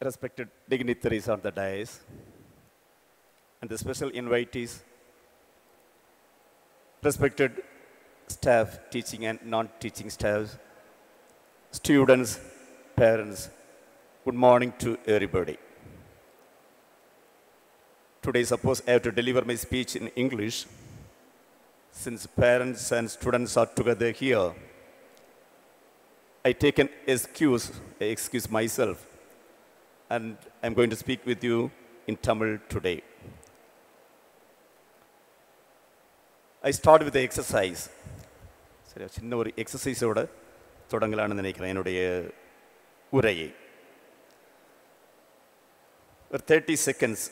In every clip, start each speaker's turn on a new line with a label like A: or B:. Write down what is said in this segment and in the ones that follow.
A: respected dignitaries on the dais, and the special invitees, respected staff, teaching and non-teaching staffs, students, parents, good morning to everybody. Today, suppose I have to deliver my speech in English. Since parents and students are together here, I take an excuse myself, and I'm going to speak with you in Tamil today. I start with the exercise. சரி, சின்ன ஒரு எக்ஸசைஸோட தொடங்கலான்னு நினைக்கிறேன் என்னுடைய உரையை. ஒரு 30 seconds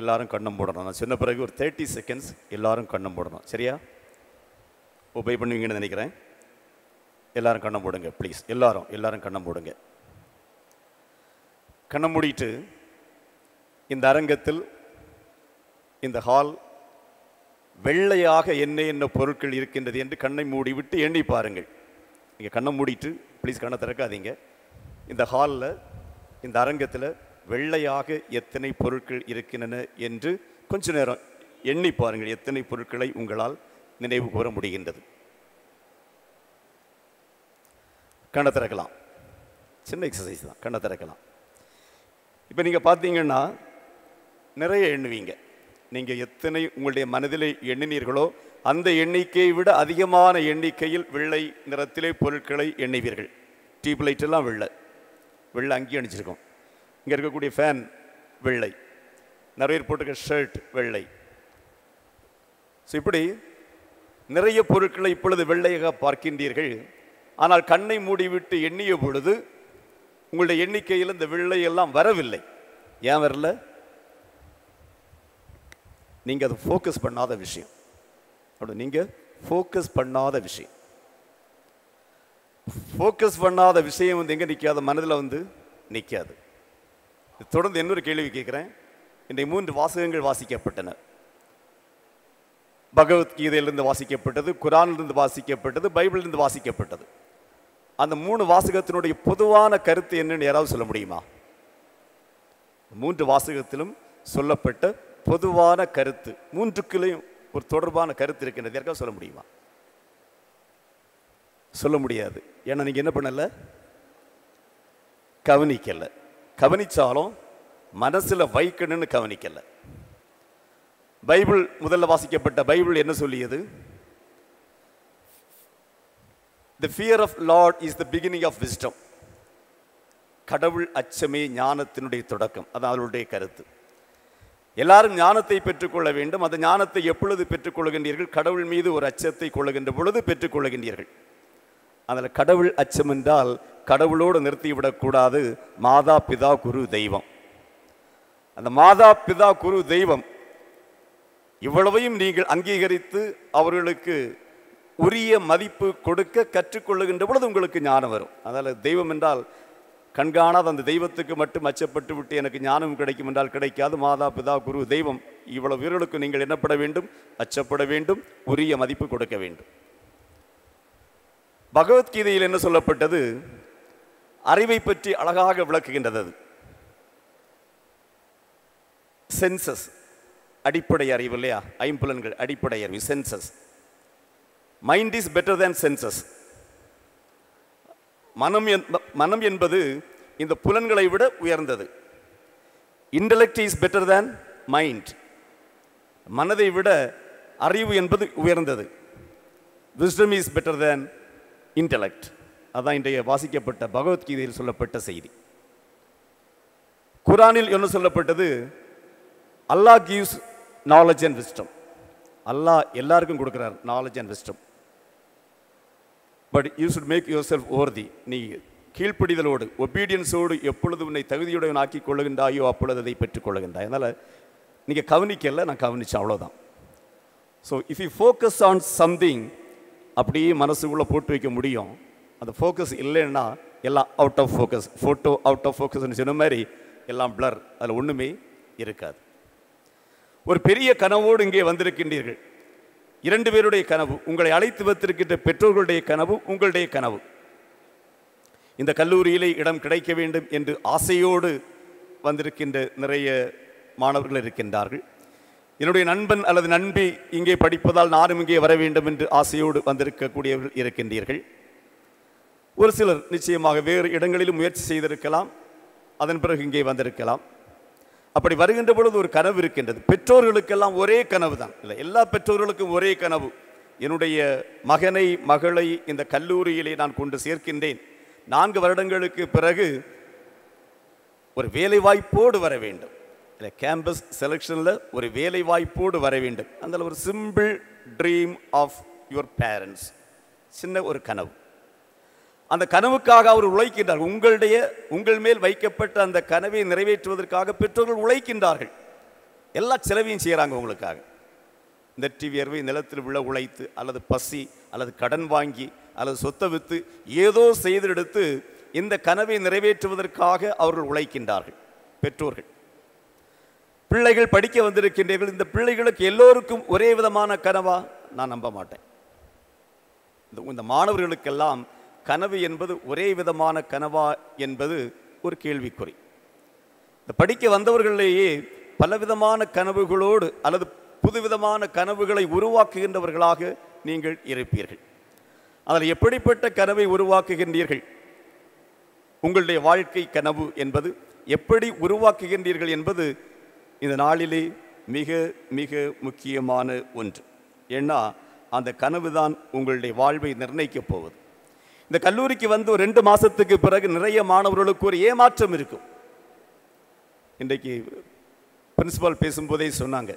A: எல்லாரும் கண்ணம் போடணும். நான் சொன்ன பிறகு ஒரு 30 செகண்ட்ஸ் எல்லாரும் கண்ணம் போடணும். சரியா? ஒபே பண்ணுவீங்கன்னு நினைக்கிறேன். எல்லாரும் கண்ணம் போடுங்க ப்ளீஸ். எல்லாரும் கண்ணம் போடுங்க. கண்ணம் மூடிட்டு இந்த அரங்கத்தில், இந்த ஹால் வெள்ளையாக என்ன பொருட்கள் இருக்கின்றது என்று கண்ணை மூடிவிட்டு எண்ணி பாருங்கள். நீங்கள் கண்ணை மூடிட்டு ப்ளீஸ் கண்ணை திறக்காதீங்க. இந்த ஹாலில், இந்த அரங்கத்தில் வெள்ளையாக எத்தனை பொருட்கள் இருக்கின்றன என்று கொஞ்ச நேரம் எண்ணி பாருங்கள். எத்தனை பொருட்களை உங்களால் நினைவு கூற முடிகின்றது? கண்ணை திறக்கலாம். சின்ன எக்ஸசைஸ் தான், கண்ணை திறக்கலாம். இப்போ நீங்கள் பார்த்தீங்கன்னா நிறைய எண்ணுவீங்க. நீங்கள் எத்தனை உங்களுடைய மனதில் எண்ணினீர்களோ அந்த எண்ணிக்கையை விட அதிகமான எண்ணிக்கையில் வெள்ளை நிறத்திலே பொருட்களை எண்ணுவீர்கள். டியூப்லைட் எல்லாம் வெள்ளை அங்கேயும் அணிச்சிருக்கோம். இங்கே இருக்கக்கூடிய ஃபேன் வெள்ளை, நிறைய பேர் போட்டிருக்க ஷர்ட் வெள்ளை. ஸோ இப்படி நிறைய பொருட்களை இப்பொழுது வெள்ளையாக பார்க்கின்றீர்கள். ஆனால் கண்ணை மூடிவிட்டு எண்ணிய பொழுது உங்களுடைய எண்ணிக்கையில் இந்த வெள்ளை எல்லாம் வரவில்லை. ஏன் வரல? நீங்கள் அதை ஃபோக்கஸ் பண்ணாத விஷயம். அப்படி நீங்கள் ஃபோக்கஸ் பண்ணாத விஷயம். ஃபோக்கஸ் பண்ணாத விஷயம் எங்கே நிற்காத? மனதில் நிற்காது. தொடர்ந்து இன்னொரு கேள்வி கேட்குறேன். இன்றைய 3 வாசகங்கள் வாசிக்கப்பட்டன. பகவத்கீதையிலிருந்து வாசிக்கப்பட்டது, குரானிலிருந்து வாசிக்கப்பட்டது, பைபிளிலிருந்து வாசிக்கப்பட்டது. அந்த 3 வாசகத்தினுடைய பொதுவான கருத்து என்னன்னு யாராவது சொல்ல முடியுமா? 3 வாசகத்திலும் சொல்லப்பட்ட பொதுவான கருத்து, 3க்குலையும் ஒரு தொடர்பான கருத்து இருக்கின்றது. யாருக்காவது சொல்ல முடியுமா? சொல்ல முடியாது. ஏன்னா நீங்கள் என்ன பண்ணல? கவனிக்கல. கவனிச்சாலும் மனசில் வைக்கணும்னு கவனிக்கல. பைபிள் முதல்ல வாசிக்கப்பட்ட பைபிள் என்ன சொல்லியது? The fear of Lord is the beginning of wisdom. கடவுள் அச்சமே ஞானத்தினுடைய தொடக்கம். அதான் அவருடைய கருத்து. எல்லாரும் ஞானத்தை பெற்றுக்கொள்ள வேண்டும். அந்த ஞானத்தை எப்பொழுது பெற்றுக்கொள்கின்றீர்கள்? கடவுள் மீது ஒரு அச்சத்தை கொள்ளுகின்ற பொழுது பெற்றுக்கொள்கின்றீர்கள். அதில் கடவுள் அச்சம் என்றால் கடவுளோடு நிறுத்திவிடக்கூடாது. மாதா பிதா குரு தெய்வம். அந்த மாதா பிதா குரு தெய்வம் இவ்வளவையும் நீங்கள் அங்கீகரித்து அவர்களுக்கு உரிய மதிப்பு கொடுக்க கற்றுக்கொள்ளுகின்ற பொழுது உங்களுக்கு ஞானம் வரும். அதனால் தெய்வம் என்றால் கண்காணாத அந்த தெய்வத்துக்கு மட்டும் அச்சப்பட்டு விட்டு எனக்கு ஞானம் கிடைக்கும் என்றால் கிடைக்காது. மாதா பிதா குரு தெய்வம் இவ்வளவு வீரர்களுக்கு நீங்கள் என்னப்பட வேண்டும்? அச்சப்பட வேண்டும், உரிய மதிப்பு கொடுக்க வேண்டும். பகவத்கீதையில் என்ன சொல்லப்பட்டது? அறிவை பற்றி அழகாக விளக்குகின்றது. அது சென்சஸ், அடிப்படை அறிவு இல்லையா? ஐம்புலன்கள் அடிப்படை அறிவு, senses. Mind is better than senses. மனம் என்பது இந்த புலன்களை விட உயர்ந்தது. Intellect is better than mind. மனதை விட அறிவு என்பது உயர்ந்தது. Wisdom is better than intellect. அதான் இன்றைய வாசிக்கப்பட்ட பகவத்கீதையில் சொல்லப்பட்ட செய்தி. குரானில் என்ன சொல்லப்பட்டது? Allah gives knowledge and wisdom. Allah எல்லாருக்கும் கொடுக்கிறார் knowledge and wisdom. But you should make yourself worthy. நீ கீழ்ப்படிதலோடு, ஒபீடியன்ஸோடு எப்பொழுது உன்னை தகுதியுடன் ஆக்கி கொள்ளுகின்றாயோ அப்பொழுது அதை பெற்றுக்கொள்ளுகின்றாய். அதனால் நீங்கள் கவனிக்கல, நான் கவனித்தேன், அவ்வளோதான். So if you focus on something, அப்படியே மனசுக்குள்ளே போட்டு வைக்க முடியும். அந்த ஃபோக்கஸ் இல்லைன்னா எல்லாம் out of focus. Photo out of ஃபோக்கஸ்ன்னு சொன்ன மாதிரி எல்லாம் பிளர், அதில் ஒன்றுமே இருக்காது. ஒரு பெரிய கனவோடு இங்கே வந்திருக்கின்றீர்கள். 2 பேருடைய கனவு, உங்களை அழைத்து வைத்திருக்கின்ற பெற்றோர்களுடைய கனவு, உங்களுடைய கனவு. இந்த கல்லூரியிலே இடம் கிடைக்க வேண்டும் என்று ஆசையோடு வந்திருக்கின்ற நிறைய மாணவர்கள் இருக்கின்றார்கள். என்னுடைய நண்பன் அல்லது நண்பி இங்கே படிப்பதால் நானும் இங்கே வர வேண்டும் என்று ஆசையோடு வந்திருக்கக்கூடியவர்கள் இருக்கின்றீர்கள். ஒரு சிலர் நிச்சயமாக வேறு இடங்களிலும் முயற்சி செய்திருக்கலாம், அதன் பிறகு இங்கே வந்திருக்கலாம். அப்படி வருகின்ற பொழுது ஒரு கனவு இருக்கின்றது. பெற்றோர்களுக்கெல்லாம் ஒரே கனவு தான், இல்லை, எல்லா பெற்றோர்களுக்கும் ஒரே கனவு. என்னுடைய மகனை மகளை இந்த கல்லூரியிலே நான் கொண்டு சேர்க்கின்றேன், 4 வருடங்களுக்கு பிறகு ஒரு வேலை வாய்ப்போடு வர வேண்டும், இல்லை, கேம்பஸ் செலெக்ஷனில் ஒரு வேலை வாய்ப்போடு வர வேண்டும். அந்த ஒரு simple dream of your parents, சின்ன ஒரு கனவு. அந்த கனவுக்காக அவர் உழைக்கின்றார். உங்கள் மேல் வைக்கப்பட்ட அந்த கனவை நிறைவேற்றுவதற்காக பெற்றோர்கள் உழைக்கின்றார்கள். எல்லா செலவையும் செய்கிறாங்க உங்களுக்காக. நெற்றி வியர்வை நிலத்தில் விழ உழைத்து, அல்லது பசி, அல்லது கடன் வாங்கி, அல்லது சொத்தை விற்று ஏதோ செய்தெடுத்து இந்த கனவை நிறைவேற்றுவதற்காக அவர்கள் உழைக்கின்றார்கள் பெற்றோர்கள். பிள்ளைகள் படிக்க வந்திருக்கின்றீர்கள். இந்த பிள்ளைகளுக்கு எல்லோருக்கும் ஒரே விதமான கனவா? நான் நம்ப மாட்டேன். இந்த மாணவர்களுக்கெல்லாம் கனவு என்பது ஒரே விதமான கனவா என்பது ஒரு கேள்விக்குறி. இந்த படிக்க வந்தவர்களிலேயே பலவிதமான கனவுகளோடு அல்லது புதுவிதமான கனவுகளை உருவாக்குகின்றவர்களாக நீங்கள் இருப்பீர்கள். அதில் எப்படிப்பட்ட கனவை உருவாக்குகின்றீர்கள்? உங்களுடைய வாழ்க்கை கனவு என்பது எப்படி உருவாக்குகின்றீர்கள் என்பது இந்த நாளிலே மிக மிக முக்கியமான ஒன்று. ஏன்னா அந்த கனவு தான் உங்களுடைய வாழ்வை நிர்ணயிக்கப் போவது. இந்த கல்லூரிக்கு வந்து ஒரு 2 மாதத்துக்கு பிறகு நிறைய மாணவர்களுக்கு ஒரு ஏமாற்றம் இருக்கும். இன்றைக்கு பிரின்சிபால் பேசும்போதே சொன்னாங்க,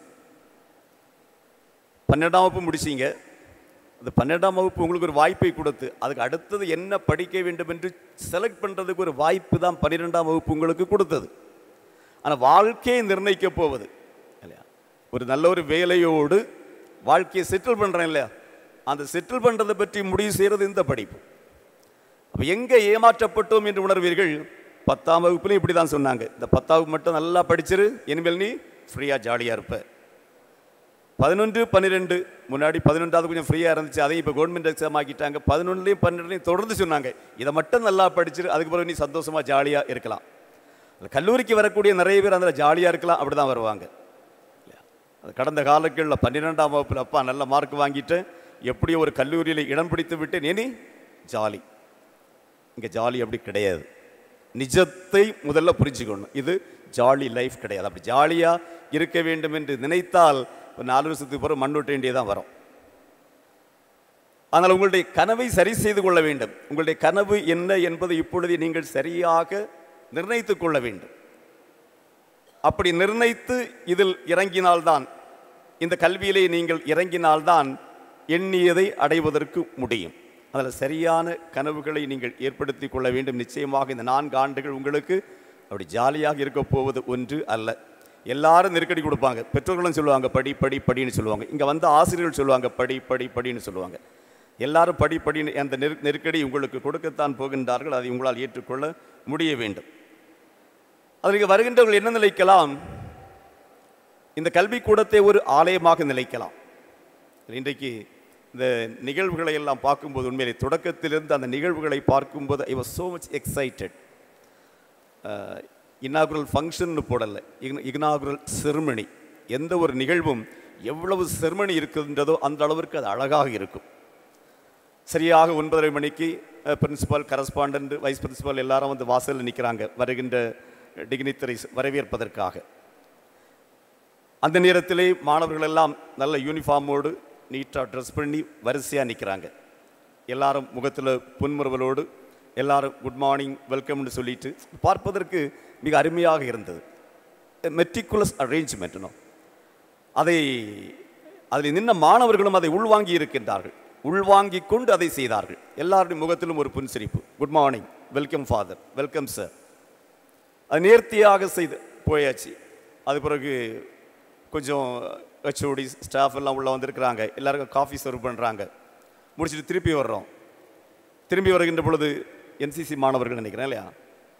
A: 12ஆம் வகுப்பு முடிச்சிங்க, அந்த 12ஆம் வகுப்பு உங்களுக்கு ஒரு வாய்ப்பை கொடுத்து அதுக்கு அடுத்தது என்ன படிக்க வேண்டும் என்று செலக்ட் பண்ணுறதுக்கு ஒரு வாய்ப்பு தான் 12ஆம் வகுப்பு உங்களுக்கு கொடுத்தது. ஆனால் வாழ்க்கையை நிர்ணயிக்க போவது இல்லையா? ஒரு நல்ல ஒரு வேலையோடு வாழ்க்கையை செட்டில் பண்ணுறேன் இல்லையா? அந்த செட்டில் பண்ணுறதை பற்றி முடிவு செய்கிறது இந்த படிப்பு. அப்போ எங்கே ஏமாற்றப்பட்டோம் என்று உணர்வீர்கள்? 10ஆம் வகுப்புலையும் இப்படி தான் சொன்னாங்க, இந்த 10ஆம் வகுப்பு மட்டும் நல்லா படிச்சிரு, இனிமேல் நீ ஃப்ரீயாக ஜாலியாக இருப்ப. 11, 12 முன்னாடி 11ஆவது கொஞ்சம் ஃப்ரீயாக இருந்துச்சு, அதையும் இப்போ கவர்மெண்ட் எக்ஸாம் ஆக்கிட்டாங்க. 11லையும் 12லையும் தொடர்ந்து சொன்னாங்க, இதை மட்டும் நல்லா படிச்சிரு, அதுக்கு பிறகு நீ சந்தோஷமாக ஜாலியாக இருக்கலாம். கல்லூரிக்கு வரக்கூடிய நிறைய பேர் அதில் ஜாலியாக இருக்கலாம், அப்படி தான் வருவாங்க. அது கடந்த காலங்களில் 12ஆம் வகுப்பில் அப்பா நல்ல மார்க் வாங்கிட்டு எப்படியோ ஒரு கல்லூரியில் இடம் பிடித்து விட்டு நீ ஜாலி. இங்கே ஜாலி அப்படி கிடையாது. நிஜத்தை முதல்ல புரிஞ்சுக்கணும். இது ஜாலி லைஃப் கிடையாது. அப்படி ஜாலியாக இருக்க வேண்டும் என்று நினைத்தால் ஒரு 4 வருஷத்துக்கு பிறகு மண்ணொட்ட வேண்டியதான் வரும். ஆனால் உங்களுடைய கனவை சரி செய்து கொள்ள வேண்டும். உங்களுடைய கனவு என்ன என்பதை இப்பொழுது நீங்கள் சரியாக நிர்ணயித்துக் கொள்ள வேண்டும். அப்படி நிர்ணயித்து இதில் இறங்கினால்தான், இந்த கல்வியிலே நீங்கள் இறங்கினால்தான் எண்ணியதை அடைவதற்கு முடியும். அதில் சரியான கனவுகளை நீங்கள் ஏற்படுத்தி கொள்ள வேண்டும். நிச்சயமாக இந்த 4 ஆண்டுகள் உங்களுக்கு அப்படி ஜாலியாக இருக்க போவது ஒன்று அல்ல. எல்லாரும் நெருக்கடி கொடுப்பாங்க. பெற்றோர்களும் சொல்லுவாங்க படி படி படின்னு சொல்லுவாங்க. இங்கே வந்த ஆசிரியர்கள் சொல்லுவாங்க படி படி படின்னு சொல்லுவாங்க. எல்லாரும் படி படின்னு அந்த நெருக்கடி உங்களுக்கு கொடுக்கத்தான் போகின்றார்கள். அதை உங்களால் ஏற்றுக்கொள்ள முடிய வேண்டும். அதற்கு வருகின்றவர்கள் என்ன நினைக்கலாம்? இந்த கல்விக்கூடத்தை ஒரு ஆலயமாக நினைக்கலாம். இன்றைக்கு இந்த நிகழ்வுகளை எல்லாம் பார்க்கும்போது உண்மையிலே தொடக்கத்திலிருந்து அந்த நிகழ்வுகளை பார்க்கும்போது I was so much excited. Inaugural function போடலை, இனாகுரல் செர்மனி. எந்த ஒரு நிகழ்வும் எவ்வளவு செர்மனி இருக்கின்றதோ அந்த அளவிற்கு அது அழகாக இருக்கும். சரியாக 9:30 மணிக்கு பிரின்சிபால், கரஸ்பாண்டன்ட், வைஸ் பிரின்சிபால் எல்லாரும் வந்து வாசலில் நிற்கிறாங்க வருகின்ற டிக்னிட்டரிஸ் வரவேற்பதற்காக. அந்த நேரத்திலே மாணவர்கள் எல்லாம் நல்ல யூனிஃபார்மோடு நீட்டாக ட்ரெஸ் பண்ணி வரிசையாக நிற்கிறாங்க. எல்லாரும் முகத்தில் புன்முறுவலோடு எல்லாரும் குட் மார்னிங் வெல்கம்னு சொல்லிட்டு பார்ப்பதற்கு மிக அருமையாக இருந்தது. Meticulous arrangement. அதில் நின்ன மாணவர்களும் அதை உள்வாங்கி இருக்கின்றார்கள். உள்வாங்கி கொண்டு அதை செய்தார்கள். எல்லாருடைய முகத்திலும் ஒரு புன்சிரிப்பு. Good morning, welcome father, welcome sir. அது நேர்த்தியாக செய்து போயாச்சு. அது பிறகு கொஞ்சம் ஹெச்ஓடி ஸ்டாஃப் எல்லாம் உள்ளே வந்திருக்கிறாங்க. எல்லாருக்கும் காஃபி சர்வ் பண்ணுறாங்க. முடிச்சுட்டு திருப்பி வர்றோம். திரும்பி வருகின்ற பொழுது என்சிசி மாணவர்கள் நினைக்கிறேன் இல்லையா,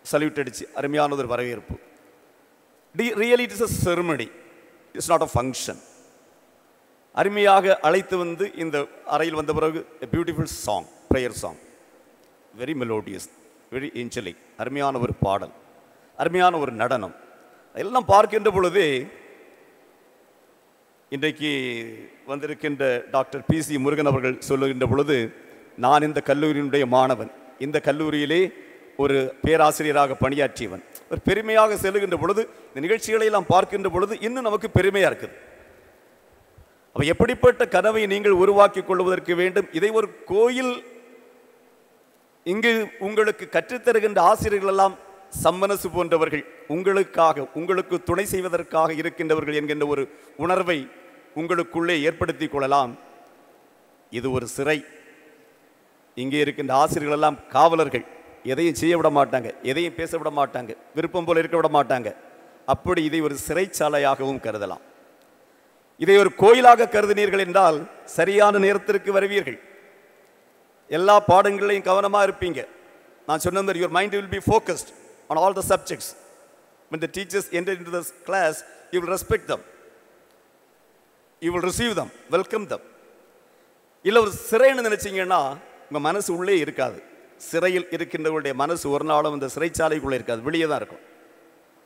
A: சல்யூட் அடித்து அருமையான ஒரு வரவேற்பு. Really it is a ceremony, it's not a function. அருமையாக அழைத்து வந்து இந்த அறையில் வந்த பிறகு beautiful song, prayer song, very melodious. Very angelic. அருமையான ஒரு பாடல், அருமையான ஒரு நடனம். எல்லாம் பார்க்கின்ற பொழுது இன்றைக்கு வந்திருக்கின்ற டாக்டர் PC முருகன் அவர்கள் சொல்லுகின்ற பொழுது, நான் இந்த கல்லூரியினுடைய மாணவன், இந்த கல்லூரியிலே ஒரு பேராசிரியராக பணியாற்றியவன், ஒரு பெருமையாக செல்லுகின்ற பொழுது இந்த நிகழ்ச்சிகளை எல்லாம் பார்க்கின்ற பொழுது இன்னும் நமக்கு பெருமையாக இருக்குது. அப்போ எப்படிப்பட்ட கனவை நீங்கள் உருவாக்கி கொள்வதற்கு வேண்டும்? இதை ஒரு கோயில், இங்கு உங்களுக்கு கற்றுத்தருகின்ற ஆசிரியர்கள் எல்லாம் சம்மனசு போன்றவர்கள், உங்களுக்காக உங்களுக்கு துணை செய்வதற்காக இருக்கின்றவர்கள் என்கின்ற ஒரு உணர்வை உங்களுக்குள்ளே ஏற்படுத்தி கொள்ளலாம். இது ஒரு சிறை. இங்கே இருக்கின்ற ஆசிரியர்கள் எல்லாம் காவலர்கள், எதையும் செய்ய விட மாட்டாங்க, எதையும் பேச விட மாட்டாங்க, விருப்பம் போல இருக்க விட மாட்டாங்க. அப்படி இதை ஒரு சிறைச்சாலையாகவும் கருதலாம். இதை ஒரு கோயிலாக கருதினீர்கள் என்றால் சரியான நேரத்திற்கு வருவீர்கள், எல்லா பாடங்களையும் கவனமாக இருப்பீங்க. நான் சொன்ன மாதிரி your mind will be focused on all the subjects. When the teachers enter into the class, you will respect them, you will receive them, welcome them. இல்லை ஒரு சிறைன்னு நினைச்சிங்கன்னா உங்கள் மனசு உள்ளே இருக்காது. சிறையில் இருக்கின்றவர்களுடைய மனசு ஒரு நாளும் இந்த சிறைச்சாலைக்குள்ளே இருக்காது, வெளியே தான் இருக்கும்.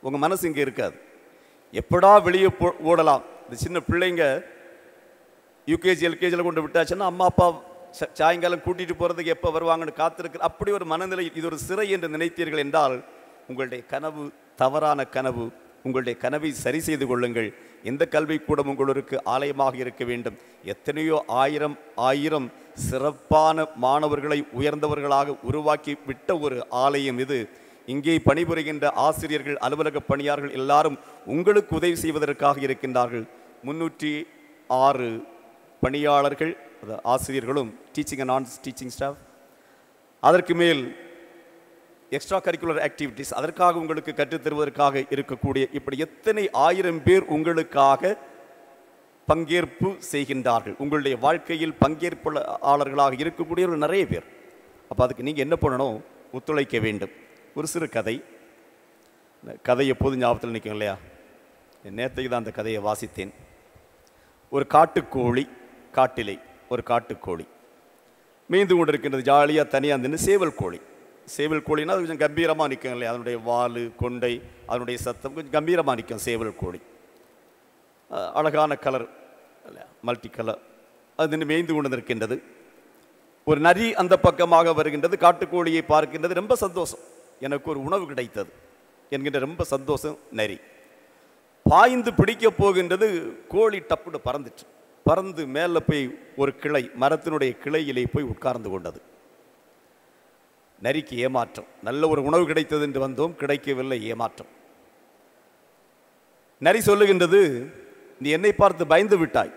A: உங்கள் மனசு இங்கே இருக்காது. எப்படா வெளியே ஓடலாம். இந்த சின்ன பிள்ளைங்க யூகேஜி எல்கேஜியில் கொண்டு விட்டாச்சுன்னா அம்மா அப்பா சாயங்காலம் கூட்டிகிட்டு போகிறதுக்கு எப்போ வருவாங்கன்னு காத்திருக்கிற அப்படி ஒரு மனநிலை. இது ஒரு சிறை என்று நினைத்தீர்கள் என்றால் உங்களுடைய கனவு தவறான கனவு. உங்களுடைய கனவை சரி செய்து கொள்ளுங்கள். எந்த கல்விக்கூடம் உங்களுக்கு ஆலயமாக இருக்க வேண்டும். எத்தனையோ ஆயிரம் சிறப்பான மாணவர்களை உயர்ந்தவர்களாக உருவாக்கி விட்ட ஒரு ஆலயம் இது. இங்கே பணிபுரிகின்ற ஆசிரியர்கள், அலுவலக பணியாளர்கள் எல்லாரும் உங்களுக்கு உதவி செய்வதற்காக இருக்கின்றார்கள். 306 பணியாளர்கள், ஆசிரியர்களும், டீச்சிங் அண்ட் நான் டீச்சிங் ஸ்டாஃப், அதற்கு மேல் எக்ஸ்ட்ரா கரிக்குலர் ஆக்டிவிட்டீஸ், அதற்காக உங்களுக்கு கற்றுத்தருவதற்காக இருக்கக்கூடிய இப்படி எத்தனை ஆயிரம் பேர் உங்களுக்காக பங்கேற்பு செய்கின்றார்கள். உங்களுடைய வாழ்க்கையில் பங்கேற்பாளர்களாக இருக்கக்கூடியவர்கள் நிறைய பேர். அப்போ அதுக்கு நீங்கள் என்ன பண்ணணும்? ஒத்துழைக்க வேண்டும். ஒரு சிறு கதை எப்போதும் ஞாபகத்தில் நிற்கும் இல்லையா? நேற்றைக்கு தான் அந்த கதையை வாசித்தேன். ஒரு காட்டுக்கோழி, காட்டிலே ஒரு காட்டுக்கோழி மீந்து கொண்டு இருக்கின்றது. ஜாலியாக தனியாக நின்று சேவல் கோழின்னா அது கொஞ்சம் கம்பீரமாக நிற்கும் இல்லையா? அதனுடைய வால், கொண்டை, அதனுடைய சத்தம் கொஞ்சம் கம்பீரமாக நிற்கும். சேவல் கோழி அழகான கலர் இல்லையா, மல்டி கலர். அது நின்று மேய்ந்து கொண்டு இருக்கின்றது. ஒரு நரி அந்த பக்கமாக வருகின்றது. காட்டுக்கோழியை பார்க்கின்றது. ரொம்ப சந்தோஷம், எனக்கு ஒரு உணவு கிடைத்தது என்கின்ற ரொம்ப சந்தோஷம். நரி பாய்ந்து பிடிக்க போகின்றது. கோழி டப்புன்னு பறந்து மேலே போய் ஒரு கிளை, மரத்தினுடைய கிளையிலே போய் உட்கார்ந்து கொண்டது. நரிக்கு ஏமாற்றம். நல்ல ஒரு உணவு கிடைத்தது என்று வந்தோம், கிடைக்கவில்லை, ஏமாற்றம். நரி சொல்லுகின்றது, நீ என்னை பார்த்து பயந்து விட்டாய்.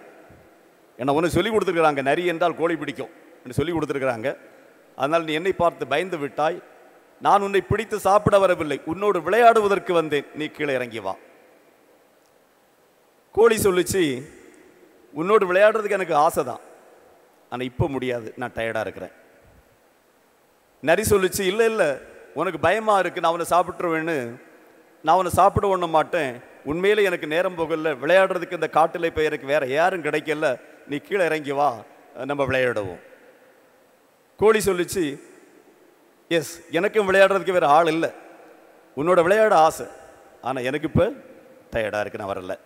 A: என்ன உன்னை சொல்லி கொடுத்துருக்குறாங்க, நரி என்றால் கோழி பிடிக்கும் என்று சொல்லி கொடுத்துருக்குறாங்க. அதனால் நீ என்னை பார்த்து பயந்து விட்டாய். நான் உன்னை பிடித்து சாப்பிட வரவில்லை, உன்னோடு விளையாடுவதற்கு வந்தேன். நீ கீழே இறங்கி வா. கோழி சொல்லிச்சு, உன்னோடு விளையாடுறதுக்கு எனக்கு ஆசை தான், ஆனால் இப்போ முடியாது, நான் டயர்டாக இருக்கிறேன். நரி சொல்லிச்சு, இல்லை உனக்கு பயமாக இருக்குது, நான் அவனை சாப்பிட்ருவேன்னு. நான் அவனை சாப்பிட ஒண்ண மாட்டேன். உண்மையிலே எனக்கு நேரம் போகல, விளையாடுறதுக்கு இந்த காட்டில் இப்போ எனக்கு வேறு யாரும் கிடைக்கல. நீ கீழே இறங்கி வா, நம்ம விளையாடுவோம். கோழி சொல்லிச்சு, எஸ், எனக்கும் விளையாடுறதுக்கு வேறு ஆள் இல்லை, உன்னோட விளையாட ஆசை, ஆனால் எனக்கு இப்போ டயர்டாக இருக்கு, நான் வரல.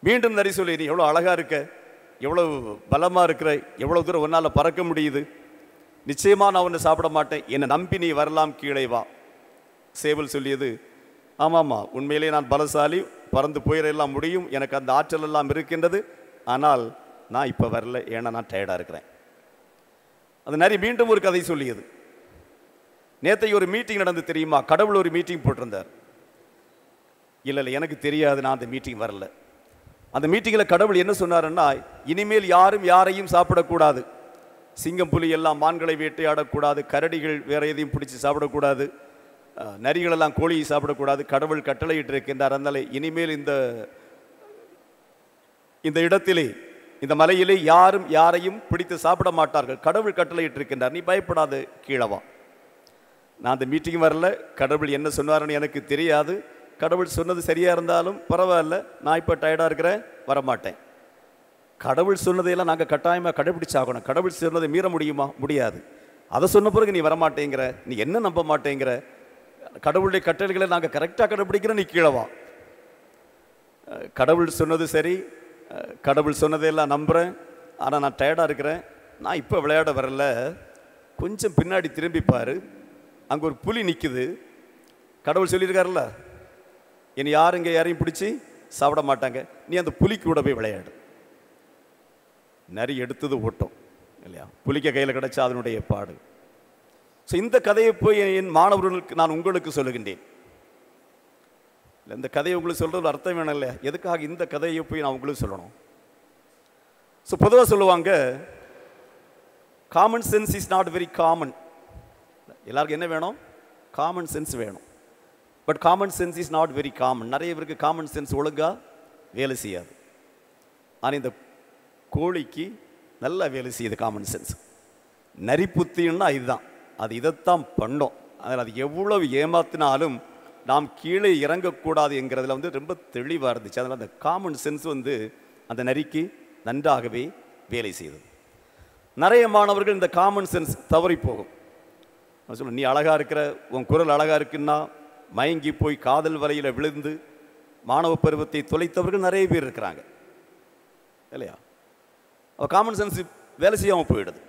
A: மீண்டும் நரி சொல்லி, நீ எவ்வளோ அழகாக இருக்க, எவ்வளோ பலமாக இருக்கிற, எவ்வளோ தூரம் உன்னால் பறக்க முடியுது, நிச்சயமாக நான் ஒன்று சாப்பிட மாட்டேன், என்னை நம்பி நீ வரலாம், கீழே வா. சேவல் சொல்லியது, ஆமாம்மா, உண்மையிலே நான் பலசாலி, பறந்து போயிடலாம் முடியும், எனக்கு அந்த ஆற்றல் எல்லாம் இருக்கின்றது, ஆனால் நான் இப்போ வரல, ஏன்னா நான் டயர்டாக இருக்கிறேன். அந்த நரி மீண்டும் ஒரு கதை சொல்லியது. நேற்றைக்கு ஒரு மீட்டிங் நடந்து தெரியுமா? கடவுள் ஒரு மீட்டிங் போட்டிருந்தார். இல்லை எனக்கு தெரியாது, நான் அந்த மீட்டிங் வரல. அந்த மீட்டிங்கில் கடவுள் என்ன சொன்னாருன்னா, இனிமேல் யாரும் யாரையும் சாப்பிடக்கூடாது, சிங்கம் புலி எல்லாம் மான்களை வேட்டையாடக்கூடாது, கரடிகள் வேற எதையும் பிடிச்சி சாப்பிடக்கூடாது, நரிகளெல்லாம் கோழியை சாப்பிடக்கூடாது, கடவுள் கட்டளையிட்டு இருக்கின்றார். அதனால இனிமேல் இந்த இடத்திலே, இந்த மலையிலே யாரும் யாரையும் பிடித்து சாப்பிட மாட்டார்கள், கடவுள் கட்டளையிட்டு இருக்கின்றார், நீ பயப்படாது, கீழவா. நான் அந்த மீட்டிங் வரல, கடவுள் என்ன சொன்னார்னு எனக்கு தெரியாது, கடவுள் சொன்னது சரியாக இருந்தாலும் பரவாயில்ல, நான் இப்போ டயர்டாக இருக்கிறேன், வரமாட்டேன். கடவுள் சொன்னதையெல்லாம் நாங்கள் கட்டாயமாக கடைபிடிச்சாகணும். கடவுள் சொன்னதை மீற முடியுமா? முடியாது. அதை சொன்ன பிறகு நீ வரமாட்டேங்கிற, நீ என்ன நம்ப மாட்டேங்கிற, கடவுளுடைய கட்டளைகளை நாங்கள் கரெக்டாக கடைபிடிக்கிற, நீ கீழே வா. கடவுள் சொன்னது சரி, கடவுள் சொன்னதையெல்லாம் நம்புகிறேன், ஆனால் நான் டயர்டாக இருக்கிறேன், நான் இப்போ விளையாட வரல, கொஞ்சம் பின்னாடி திரும்பி பாரு, அங்கே ஒரு புலி நிற்குது, கடவுள் சொல்லியிருக்காருல்ல, இனி யாரும் இங்கே யாரையும் பிடிச்சி சாப்பிட மாட்டாங்க, நீ அந்த புலிக்கு கூட போய் விளையாடு. நரி எடுத்தது ஓட்டம் இல்லையா, புலிக்க கையில் கிடச்சா அதனுடைய பாடு. ஸோ இந்த கதையை போய் என் மாணவர்களுக்கு நான் உங்களுக்கு சொல்லுகின்றேன். இந்த கதையை உங்களுக்கு சொல்கிறது ஒரு அர்த்தம் வேணும் இல்லையா, எதுக்காக இந்த கதையை போய் நான் உங்களுக்கு சொல்லணும்? ஸோ பொதுவாக சொல்லுவாங்க, common sense is not very common. எல்லாருக்கும் என்ன வேணும்? காமன் சென்ஸ் வேணும். But common sense is not very common. நிறைய பேருக்கு காமன் சென்ஸ் ஒழுங்காக வேலை செய்யாது. ஆனால் இந்த கோழிக்கு நல்லா வேலை செய்யுது காமன் சென்ஸ். நரி புத்தின்னா இதுதான், அது இதைத்தான் பண்ணோம். அதில் அது எவ்வளவு ஏமாத்தினாலும் நாம் கீழே இறங்கக்கூடாது என்கிறதுல ரொம்ப தெளிவாக இருந்துச்சு. அதனால் அந்த காமன் சென்ஸ் அந்த நரிக்கு நன்றாகவே வேலை செய்தது. நிறைய மாணவர்கள் இந்த காமன் சென்ஸ் தவறி போகும். சொல்ல, நீ அழகாக இருக்கிற, உன் குரல் அழகாக இருக்குன்னா மயங்கி போய் காதல் வலையில் விழுந்து மாணவ பருவத்தை தொலைத்தவர்கள் நிறைய பேர் இருக்கிறாங்க இல்லையா. காமன் சென்ஸ் வேலை செய்யாமல் போயிடுது.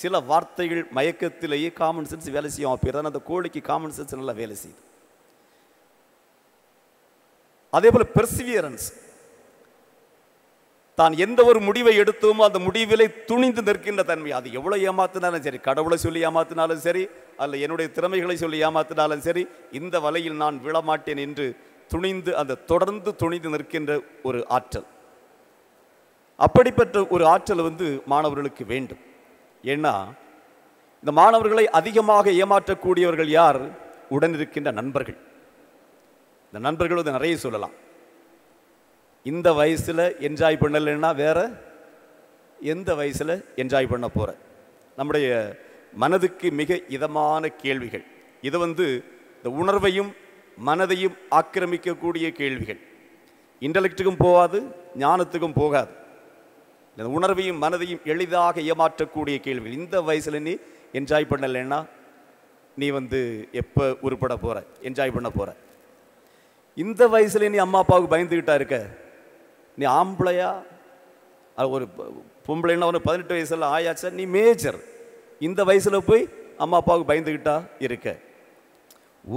A: சில வார்த்தைகள் மயக்கத்திலேயே காமன் சென்ஸ் வேலை செய்யாமல் போயிடுது. அந்த கோழிக்கு காமன் சென்ஸ் நல்லா வேலை செய்யுது. அதே போல் பெர்சிவியரன்ஸ், தான் எந்த ஒரு முடிவை எடுத்தோமோ அந்த முடிவிலை துணிந்து நிற்கின்ற தன்மை. அது எவ்வளோ ஏமாத்தினாலும் சரி, கடவுளை சொல்லி ஏமாத்தினாலும் சரி, அல்ல என்னுடைய திறமைகளை சொல்லி ஏமாத்தினாலும் சரி, இந்த வலையில் நான் விழமாட்டேன் என்று துணிந்து தொடர்ந்து துணிந்து நிற்கின்ற ஒரு ஆற்றல். அப்படிப்பட்ட ஒரு ஆற்றல் மாணவர்களுக்கு வேண்டும். ஏன்னா இந்த மாணவர்களை அதிகமாக ஏமாற்றக்கூடியவர்கள் யார்? உடன் இருக்கின்ற நண்பர்கள். இந்த நண்பர்கள் நிறைய சொல்லலாம். இந்த வயசில் என்ஜாய் பண்ணலைன்னா வேற எந்த வயசில் என்ஜாய் பண்ண போகிற? நம்முடைய மனதுக்கு மிக இதமான கேள்விகள். இது இந்த உணர்வையும் மனதையும் ஆக்கிரமிக்கக்கூடிய கேள்விகள். இன்டலெக்டுக்கும் போகாது, ஞானத்துக்கும் போகாது. இந்த உணர்வையும் மனதையும் எளிதாக ஏமாற்றக்கூடிய கேள்விகள். இந்த வயசில் நீ என்ஜாய் பண்ணலைன்னா நீ எப்போ உருப்பட போகிற, என்ஜாய் பண்ண போகிற? இந்த வயசில் நீ அம்மா அப்பாவுக்கு பயந்துக்கிட்டா இருக்க? நீ ஆம்பளையா? ஒரு பொம்பளைன்னா 18 வயசில் ஆயாச்சா நீ மேஜர். இந்த வயசில் போய் அம்மா அப்பாவுக்கு பயந்துக்கிட்டா இருக்க?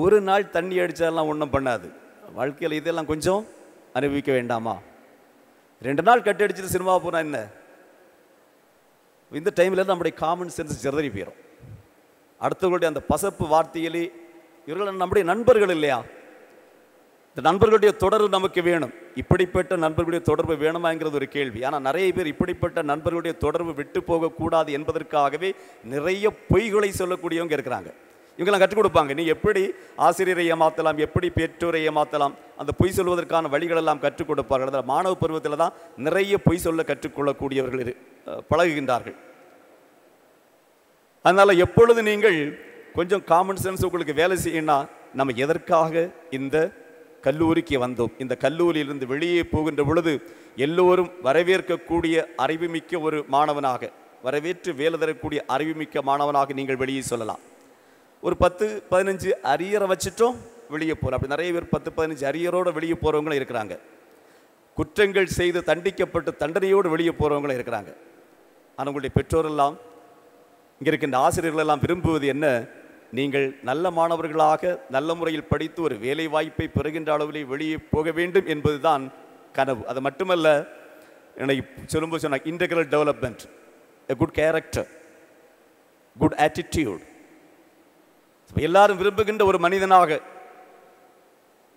A: ஒரு நாள் தண்ணி அடித்தாலாம் ஒன்றும் பண்ணாது. வாழ்க்கையில் இதெல்லாம் கொஞ்சம் அனுபவிக்க வேண்டாமா? 2 நாள் கட்டி அடிச்சுட்டு சினிமா போனால் என்ன? இந்த டைமில் நம்முடைய காமன் சென்ஸ் சிதறி போயிடும். அடுத்தவர்களுடைய அந்த பசப்பு வார்த்தையிலே இவர்கள் நம்முடைய நண்பர்கள் இல்லையா? இந்த நண்பர்களுடைய தொடர்பு நமக்கு வேணும். இப்படிப்பட்ட நண்பர்களுடைய தொடர்பு வேணுமாங்கிறது ஒரு கேள்வி. ஆனால் நிறைய பேர் இப்படிப்பட்ட நண்பர்களுடைய தொடர்பு விட்டு போகக்கூடாது என்பதற்காகவே நிறைய பொய்களை சொல்லக்கூடியவங்க இருக்கிறாங்க. இவங்கெல்லாம் கற்றுக் கொடுப்பாங்க. நீ எப்படி ஆசிரியரை ஏமாற்றலாம், எப்படி பெற்றோரை ஏமாற்றலாம், அந்த பொய் சொல்வதற்கான வழிகளெல்லாம் கற்றுக் கொடுப்பார்கள். அதில் மாணவ பருவத்தில் தான் நிறைய பொய் சொல்ல கற்றுக்கொள்ளக்கூடியவர்கள் பழகுகின்றார்கள். அதனால் எப்பொழுது நீங்கள் கொஞ்சம் காமன் சென்ஸ் உங்களுக்கு வேலை செய்யணும்னா, நம்ம எதற்காக இந்த கல்லூரிக்கு வந்தோம்? இந்த கல்லூரியிலிருந்து வெளியே போகின்ற பொழுது எல்லோரும் வரவேற்கக்கூடிய அறிவுமிக்க ஒரு மாணவனாக, வரவேற்று வேலை தரக்கூடிய அறிவுமிக்க மாணவனாக நீங்கள் வெளியே சொல்லலாம். ஒரு 10-15 அரியரை வச்சுட்டோம் வெளியே போகலாம். அப்படி நிறைய பேர் 10-15 அரியரோடு வெளியே போகிறவங்களும் இருக்கிறாங்க. குற்றங்கள் செய்து தண்டிக்கப்பட்டு தண்டனையோடு வெளியே போகிறவங்களும் இருக்கிறாங்க. ஆனால் உங்களுடைய பெற்றோரெல்லாம், இங்கே இருக்கின்ற ஆசிரியர்கள் எல்லாம் விரும்புவது என்ன? நீங்கள் நல்ல மாணவர்களாக நல்ல முறையில் படித்து ஒரு வேலை வாய்ப்பை பெறுகின்ற அளவிலே வெளியே போக வேண்டும் என்பது தான் கனவு. அது மட்டுமல்ல, எனக்கு சொல்லும்போது சொன்னாங்க, integral development, a good character, good attitude. எல்லாரும் விரும்புகின்ற ஒரு மனிதனாக,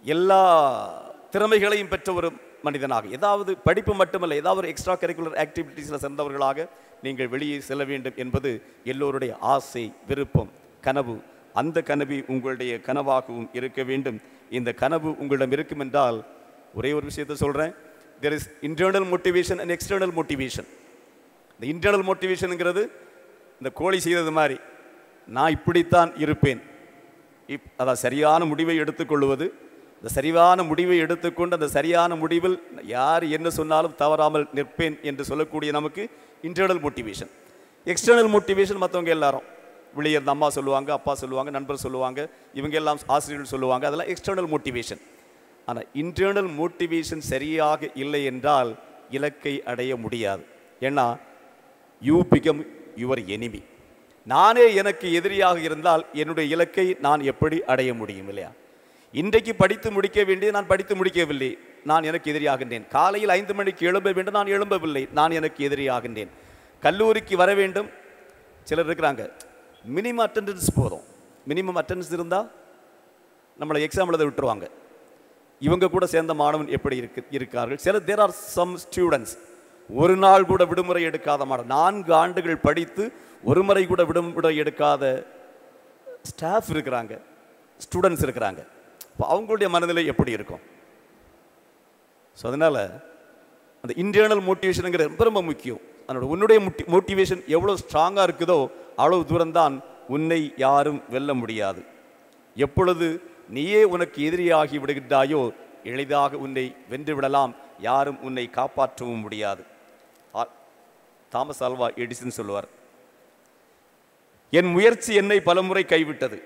A: எல்லா திறமைகளையும் பெற்ற ஒரு மனிதனாக, ஏதாவது படிப்பு மட்டுமல்ல, ஏதாவது ஒரு எக்ஸ்ட்ரா கரிக்குலர் ஆக்டிவிட்டீஸில் சேர்ந்தவர்களாக நீங்கள் வெளியே செல்ல வேண்டும் என்பது எல்லோருடைய ஆசை, விருப்பம், கனவு. அந்த கனவு உங்களுடைய கனவாகவும் இருக்க வேண்டும். இந்த கனவு உங்களிடம் இருக்கும் என்றால் ஒரே ஒரு விஷயத்தை சொல்கிறேன், there is internal motivation and external motivation. இந்த இன்டர்னல் மோட்டிவேஷனுங்கிறது இந்த கோழி செய்தது மாதிரி, நான் இப்படித்தான் இருப்பேன், அதான் சரியான முடிவை எடுத்துக்கொள்வது. இந்த சரியான முடிவை எடுத்துக்கொண்டு அந்த சரியான முடிவில் யார் என்ன சொன்னாலும் தவறாமல் நிற்பேன் என்று சொல்லக்கூடிய நமக்கு இன்டர்னல் மோட்டிவேஷன். எக்ஸ்டர்னல் மோட்டிவேஷன் மற்றவங்க எல்லாரும் வெளியே இருந்த அம்மா சொல்லுவாங்க, அப்பா சொல்லுவாங்க, நண்பர் சொல்லுவாங்க, இவங்க எல்லாம் ஆசிரியர்கள் சொல்லுவாங்க, அதெல்லாம் எக்ஸ்டர்னல் மோட்டிவேஷன். ஆனால் இன்டர்னல் மோட்டிவேஷன் சரியாக இல்லை என்றால் இலக்கை அடைய முடியாது. ஏன்னா யூ பிகம் யுவர் எனிமி. நானே எனக்கு எதிரியாக இருந்தால் என்னுடைய இலக்கை நான் எப்படி அடைய முடியும் இல்லையா? இன்றைக்கு படித்து முடிக்க வேண்டியது நான் படித்து முடிக்கவில்லை, நான் எனக்கு எதிரியாகின்றேன். காலையில் 5 மணிக்கு எழும்ப வேண்டும், நான் எழும்பவில்லை, நான் எனக்கு எதிரியாகின்றேன். கல்லூரிக்கு வர வேண்டும், சிலர் இருக்கிறாங்க மினிமம் அட்டெண்டன்ஸ் போதும், மினிமம் அட்டெண்டன்ஸ் இருந்தால் நம்மளை எக்ஸாம் எழுத விட்டுருவாங்க. இவங்க கூட சேர்ந்த மாணவன் எப்படி இருக்கார்கள். சில தேர் ஆர் சம் ஸ்டூடெண்ட்ஸ் ஒரு நாள் கூட விடுமுறை எடுக்காத மாணவன், 4 ஆண்டுகள் படித்து ஒரு முறை கூட விடுமுறை எடுக்காத ஸ்டாஃப் இருக்கிறாங்க, ஸ்டூடெண்ட்ஸ் இருக்கிறாங்க. இப்போ அவங்களுடைய மனநிலை எப்படி இருக்கும்? ஸோ அதனால் அந்த இன்டர்னல் மோட்டிவேஷனுங்கிற ரொம்ப ரொம்ப முக்கியம். அதனோட உன்னுடைய மோட்டிவேஷன் எவ்வளோ ஸ்ட்ராங்காக இருக்குதோ அவ்வளவு தூரம்தான் உன்னை யாரும் வெல்ல முடியாது. எப்பொழுது நீயே உனக்கு எதிரியாகி விடுகின்றாயோ எளிதாக உன்னை வென்று விடலாம், யாரும் உன்னை காப்பாற்றவும் முடியாது. தாமஸ் ஆல்வா எடிசன் சொல்லுவார், என் முயற்சி என்னை பலமுறை கைவிட்டது,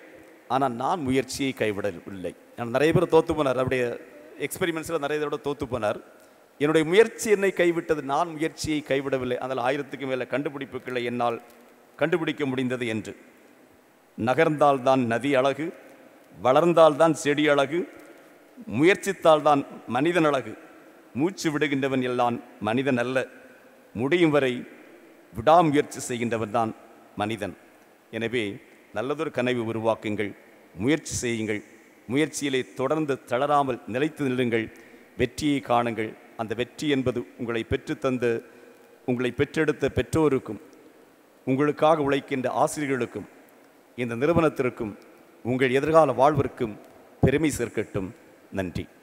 A: ஆனால் நான் முயற்சியை கைவிடவில்லை. நான் நிறைய பேர் தோற்று போனார், அவருடைய எக்ஸ்பெரிமெண்ட்ஸில் நிறைய தடவை தோற்று போனார். என்னுடைய முயற்சி என்னை கைவிட்டது, நான் முயற்சியை கைவிடவில்லை. அதில் 1000க்கும் மேலே கண்டுபிடிப்புகளை என்னால் கண்டுபிடிக்க முடிந்தது என்று. நகர்ந்தால்தான் நதி அழகு, வளர்ந்தால்தான் செடி அழகு, முயற்சித்தால்தான் மனிதன் அழகு, மூச்சு விடுகின்றவன் எல்லாம் மனிதன் அல்ல, முடியும் வரை விடாமுயற்சி செய்கின்றவன் தான் மனிதன். எனவே நல்லதொரு கனவை உருவாக்குங்கள், முயற்சி செய்யுங்கள், முயற்சியிலே தொடர்ந்து தளராமல் நிலைத்து நில்லுங்கள், வெற்றியை காணுங்கள். அந்த வெற்றி என்பது உங்களை பெற்றுத்தந்த, உங்களை பெற்றெடுத்த பெற்றோருக்கும், உங்களுக்காக உழைக்கின்ற ஆசிரியர்களுக்கும், இந்த நிறுவனத்திற்கும், உங்கள் எதிர்கால வாழ்விற்கும் பெருமை சேர்க்கட்டும். நன்றி.